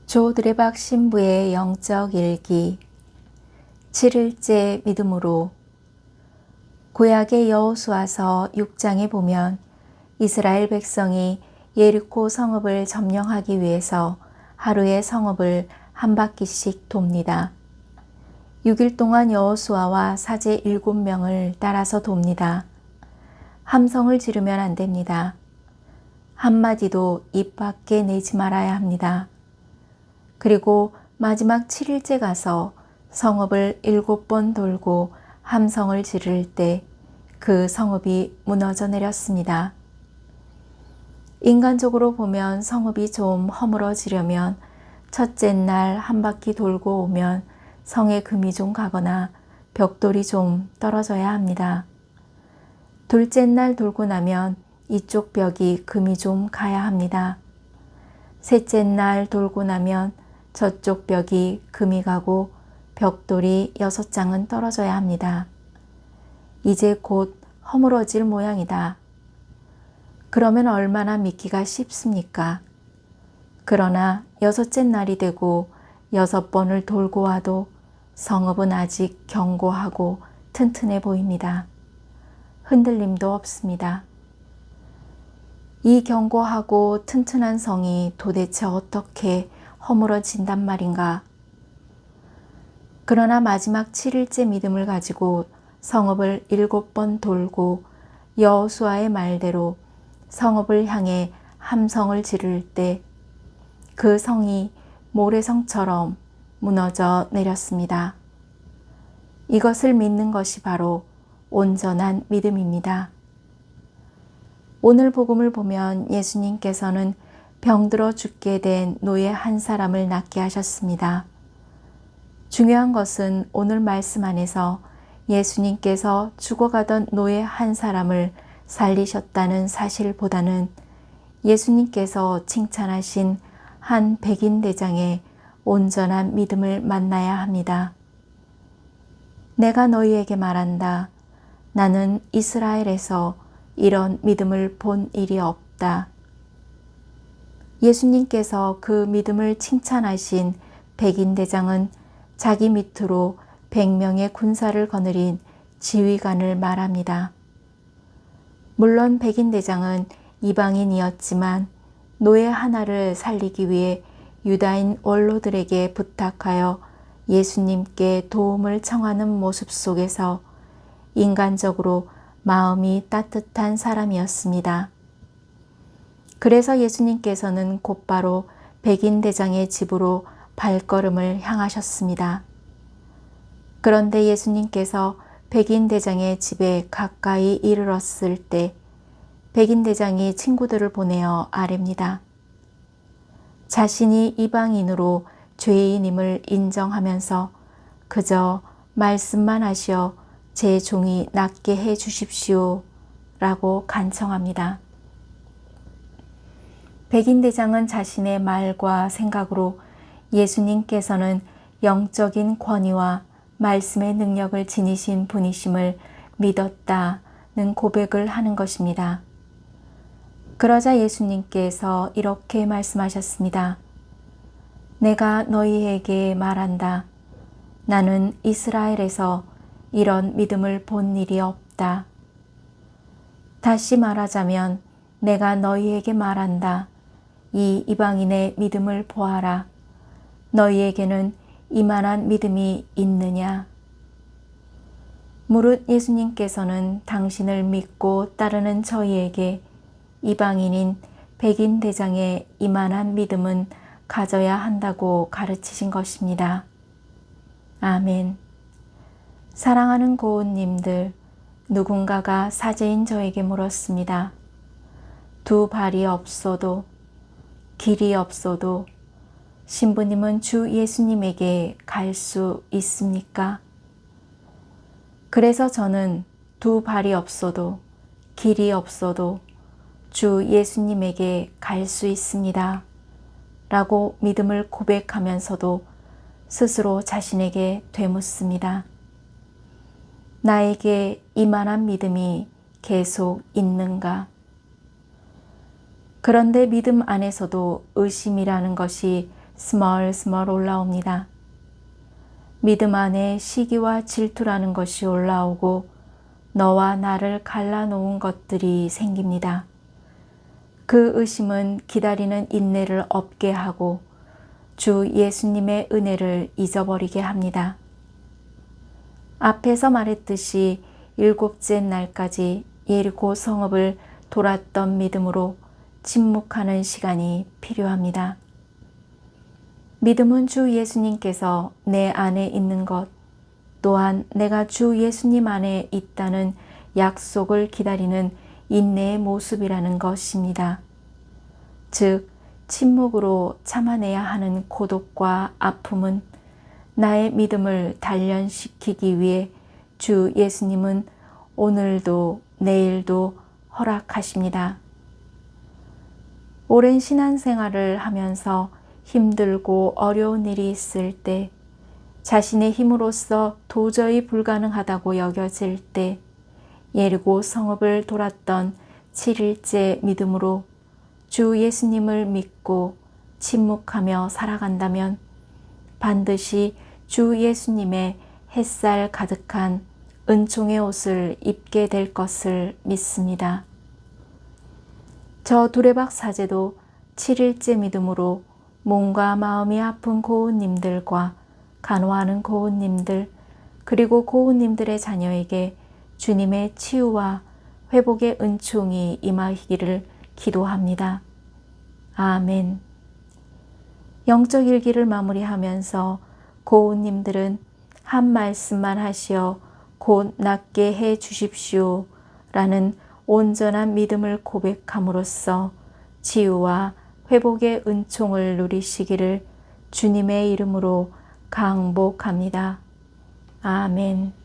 조 드레박 신부의 영적 일기 7일째 믿음으로. 구약의 여호수아서 6장에 보면 이스라엘 백성이 예리코 성읍을 점령하기 위해서 하루에 성읍을 한 바퀴씩 돕니다. 6일 동안 여호수아와 사제 7명을 따라서 돕니다. 함성을 지르면 안 됩니다. 한마디도 입 밖에 내지 말아야 합니다. 그리고 마지막 7일째 가서 성읍을 7번 돌고 함성을 지를 때 그 성읍이 무너져 내렸습니다. 인간적으로 보면 성읍이 좀 허물어지려면 첫째 날 한 바퀴 돌고 오면 성에 금이 좀 가거나 벽돌이 좀 떨어져야 합니다. 둘째 날 돌고 나면 이쪽 벽이 금이 좀 가야 합니다. 셋째 날 돌고 나면 저쪽 벽이 금이 가고 벽돌이 6장은 떨어져야 합니다. 이제 곧 허물어질 모양이다. 그러면 얼마나 믿기가 쉽습니까? 그러나 6째 날이 되고 6번을 돌고 와도 성읍은 아직 견고하고 튼튼해 보입니다. 흔들림도 없습니다. 이 견고하고 튼튼한 성이 도대체 어떻게 허물어진단 말인가? 그러나 마지막 7일째 믿음을 가지고 성읍을 7번 돌고 여호수아의 말대로 성읍을 향해 함성을 지를 때 그 성이 모래성처럼 무너져 내렸습니다. 이것을 믿는 것이 바로 온전한 믿음입니다. 오늘 복음을 보면 예수님께서는 병들어 죽게 된 노예 한 사람을 낫게 하셨습니다. 중요한 것은 오늘 말씀 안에서 예수님께서 죽어가던 노예 한 사람을 살리셨다는 사실보다는 예수님께서 칭찬하신 한 백인 대장의 온전한 믿음을 만나야 합니다. 내가 너희에게 말한다. 나는 이스라엘에서 이런 믿음을 본 일이 없다. 예수님께서 그 믿음을 칭찬하신 백인 대장은 자기 밑으로 100명의 군사를 거느린 지휘관을 말합니다. 물론 백인 대장은 이방인이었지만 노예 하나를 살리기 위해 유다인 원로들에게 부탁하여 예수님께 도움을 청하는 모습 속에서 인간적으로 마음이 따뜻한 사람이었습니다. 그래서 예수님께서는 곧바로 백인 대장의 집으로 발걸음을 향하셨습니다. 그런데 예수님께서 백인 대장의 집에 가까이 이르렀을 때 백인 대장이 친구들을 보내어 아뢰입니다. 자신이 이방인으로 죄인임을 인정하면서 그저 말씀만 하시어 제 종이 낫게 해 주십시오 라고 간청합니다. 백인 대장은 자신의 말과 생각으로 예수님께서는 영적인 권위와 말씀의 능력을 지니신 분이심을 믿었다는 고백을 하는 것입니다. 그러자 예수님께서 이렇게 말씀하셨습니다. 내가 너희에게 말한다. 나는 이스라엘에서 이런 믿음을 본 일이 없다. 다시 말하자면 내가 너희에게 말한다. 이 이방인의 믿음을 보아라. 너희에게는 이만한 믿음이 있느냐? 무릇 예수님께서는 당신을 믿고 따르는 저희에게 이방인인 백인 대장의 이만한 믿음은 가져야 한다고 가르치신 것입니다. 아멘. 사랑하는 고운님들, 누군가가 사제인 저에게 물었습니다. 두 발이 없어도, 길이 없어도 신부님은 주 예수님에게 갈 수 있습니까? 그래서 저는 두 발이 없어도, 길이 없어도 주 예수님에게 갈 수 있습니다. 라고 믿음을 고백하면서도 스스로 자신에게 되묻습니다. 나에게 이만한 믿음이 계속 있는가? 그런데 믿음 안에서도 의심이라는 것이 스멀스멀 올라옵니다. 믿음 안에 시기와 질투라는 것이 올라오고 너와 나를 갈라놓은 것들이 생깁니다. 그 의심은 기다리는 인내를 없게 하고 주 예수님의 은혜를 잊어버리게 합니다. 앞에서 말했듯이 7째 날까지 예리고 성읍을 돌았던 믿음으로 침묵하는 시간이 필요합니다. 믿음은 주 예수님께서 내 안에 있는 것, 또한 내가 주 예수님 안에 있다는 약속을 기다리는 인내의 모습이라는 것입니다. 즉, 침묵으로 참아내야 하는 고독과 아픔은 나의 믿음을 단련시키기 위해 주 예수님은 오늘도 내일도 허락하십니다. 오랜 신앙생활을 하면서 힘들고 어려운 일이 있을 때, 자신의 힘으로서 도저히 불가능하다고 여겨질 때, 예리고 성읍을 돌았던 7일째 믿음으로 주 예수님을 믿고 침묵하며 살아간다면 반드시 주 예수님의 햇살 가득한 은총의 옷을 입게 될 것을 믿습니다. 저 두레박 사제도 7일째 믿음으로 몸과 마음이 아픈 고은님들과 간호하는 고은님들, 그리고 고은님들의 자녀에게 주님의 치유와 회복의 은총이 임하기를 기도합니다. 아멘. 영적 일기를 마무리하면서 고은님들은 한 말씀만 하시어 곧 낫게 해 주십시오 라는 온전한 믿음을 고백함으로써 치유와 회복의 은총을 누리시기를 주님의 이름으로 강복합니다. 아멘.